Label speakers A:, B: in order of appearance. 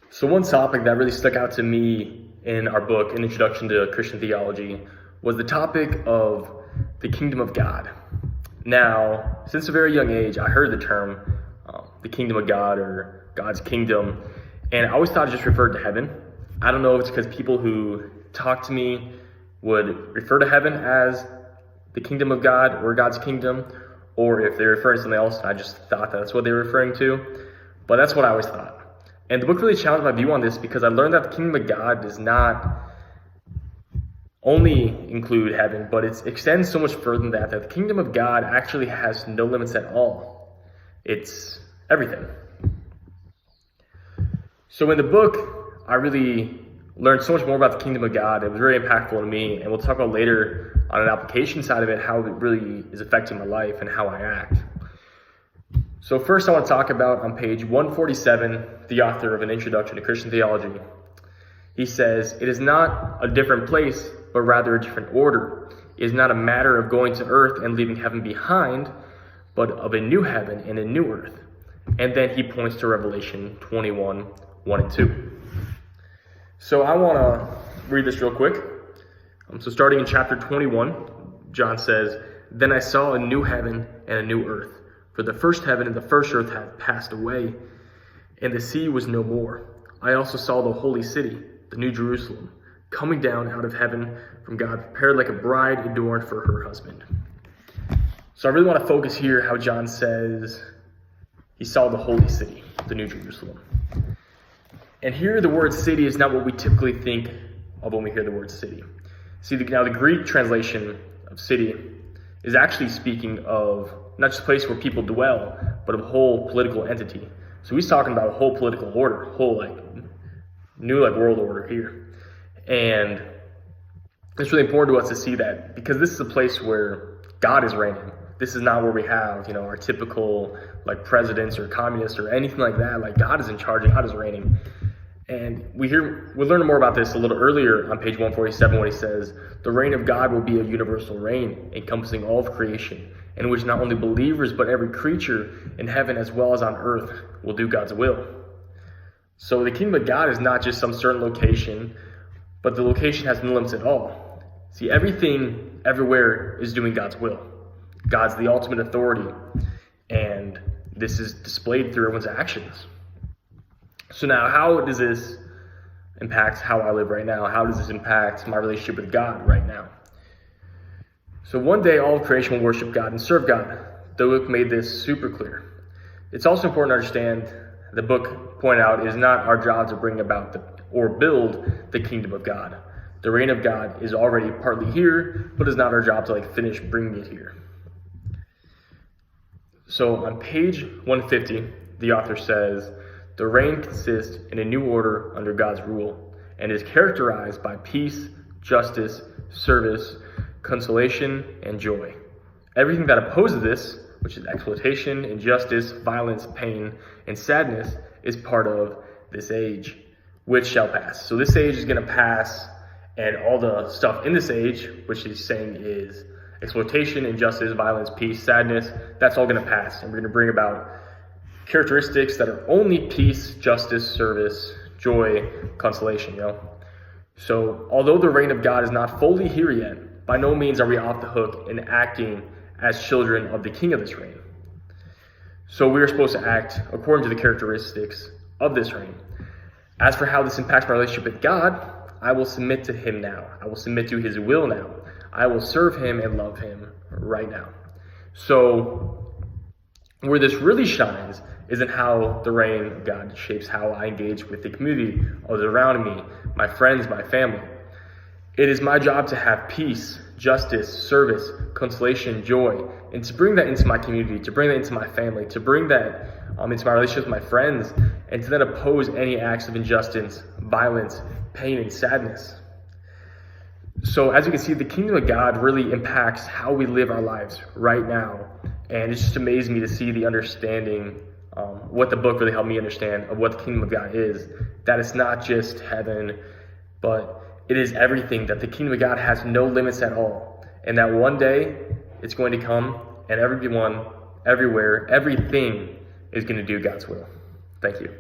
A: So one topic that really stuck out to me in our book, An Introduction to Christian Theology, was the topic of the kingdom of God. Now, since a very young age, I heard the term the kingdom of God or God's kingdom, and I always thought it just referred to heaven. I don't know if it's because people who talk to me would refer to heaven as the kingdom of God or God's kingdom, or if they're referring to something else, and I just thought that's what they were referring to. But that's what I always thought. And the book really challenged my view on this because I learned that the kingdom of God does not only include heaven, but it extends so much further than that the kingdom of God actually has no limits at all. It's everything. So in the book, I really learned so much more about the kingdom of God. It was very impactful to me, and we'll talk about later on an application side of it, how it really is affecting my life and how I act. So first I want to talk about on page 147, the author of An Introduction to Christian Theology. He says, "It is not a different place, but rather a different order. It is not a matter of going to earth and leaving heaven behind, but of a new heaven and a new earth." And then he points to Revelation 21, 1 and 2. So I want to read this real quick. So starting in chapter 21, John says, "Then I saw a new heaven and a new earth. For the first heaven and the first earth had passed away, and the sea was no more. I also saw the holy city, the new Jerusalem, coming down out of heaven from God, prepared like a bride adorned for her husband." So I really want to focus here how John says he saw the holy city, the new Jerusalem. And here the word city is not what we typically think of when we hear the word city. See, now the Greek translation of city is actually speaking of not just a place where people dwell, but of a whole political entity. So he's talking about a whole political order, whole new world order here. And it's really important to us to see that because this is a place where God is reigning. This is not where we have, our typical presidents or communists or anything like that. God is in charge and God is reigning. And we'll learn more about this a little earlier on page 147 when he says, "The reign of God will be a universal reign, encompassing all of creation, in which not only believers, but every creature in heaven as well as on earth will do God's will." So the kingdom of God is not just some certain location, but the location has no limits at all. See, everything everywhere is doing God's will. God's the ultimate authority, and this is displayed through everyone's actions. So now, how does this impact how I live right now? How does this impact my relationship with God right now? So one day, all of creation will worship God and serve God. The book made this super clear. It's also important to understand, the book pointed out, it is not our job to bring about or build the kingdom of God. The reign of God is already partly here, but it's not our job to finish bringing it here. So on page 150, the author says, "The reign consists in a new order under God's rule and is characterized by peace, justice, service, consolation, and joy. Everything that opposes this, which is exploitation, injustice, violence, pain, and sadness, is part of this age, which shall pass." So this age is going to pass, and all the stuff in this age, which he's saying is exploitation, injustice, violence, peace, sadness, that's all going to pass. And we're going to bring about characteristics that are only peace, justice, service, joy, consolation, So although the reign of God is not fully here yet, by no means are we off the hook in acting as children of the king of this reign. So we are supposed to act according to the characteristics of this reign. As for how this impacts my relationship with God, I will submit to him now. I will submit to his will now. I will serve him and love him right now. So where this really shines is in how the reign of God shapes how I engage with the community, others around me, my friends, my family. It is my job to have peace, justice, service, consolation, joy, and to bring that into my community, to bring that into my family, to bring that into my relationships with my friends, and to then oppose any acts of injustice, violence, pain, and sadness. So as you can see, the kingdom of God really impacts how we live our lives right now. And it's just amazing me to see the understanding, what the book really helped me understand of what the kingdom of God is. That it's not just heaven, but it is everything, that the kingdom of God has no limits at all. And that one day it's going to come and everyone, everywhere, everything is going to do God's will. Thank you.